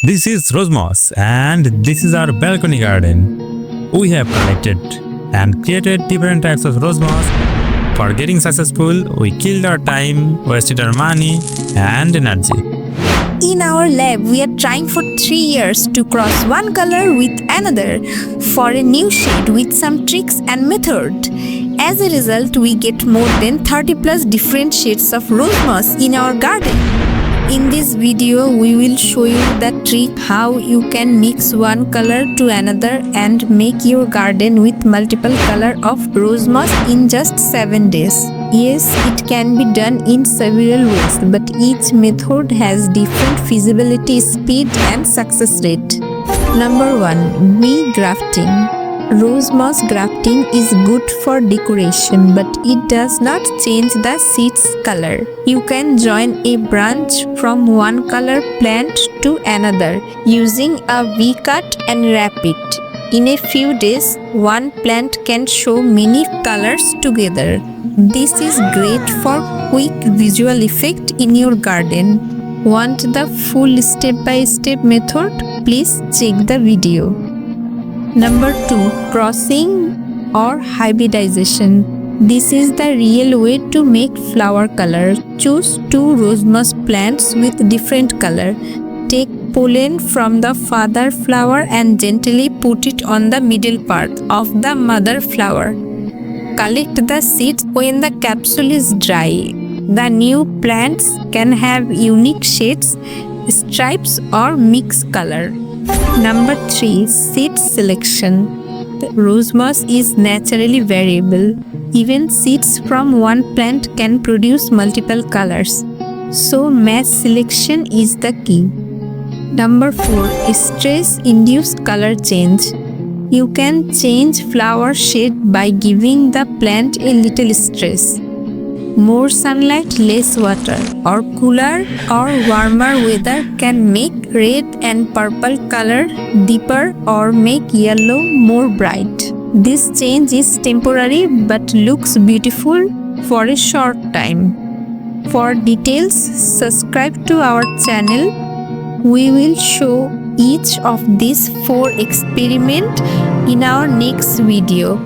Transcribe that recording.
This is rose moss and this is our balcony garden. We have collected and created different types of rose moss. For getting successful, we killed our time, wasted our money and energy. In our lab, we are trying for 3 years to cross one color with another for a new shade with some tricks and method. As a result, we get more than 30 plus different shades of rose moss in our garden. In this video, we will show you the trick how you can mix one color to another and make your garden with multiple color of rose moss in just 7 days. Yes, it can be done in several ways, but each method has different feasibility, speed and success rate. Number 1. V-grafting. Rose moss grafting is good for decoration, but it does not change the seed's color. You can join a branch from one color plant to another using a V-cut and wrap it. In a few days, one plant can show many colors together. This is great for quick visual effect in your garden. Want the full step-by-step method? Please check the video. Number 2. Crossing or hybridization. This is the real way to make flower color. Choose 2 rose moss plants with different color. Take pollen from the father flower and gently put it on the middle part of the mother flower. Collect the seeds when the capsule is dry. The new plants can have unique shades, stripes or mixed color. Number 3. Seed selection. The rose moss is naturally variable. Even seeds from one plant can produce multiple colors. So mass selection is the key. Number 4. Stress-induced color change. You can change flower shade by giving the plant a little stress. More sunlight, less water, or cooler or warmer weather can make red and purple color deeper or make yellow more bright. This change is temporary but looks beautiful for a short time. For details, subscribe to our channel. We will show each of these 4 experiments in our next video.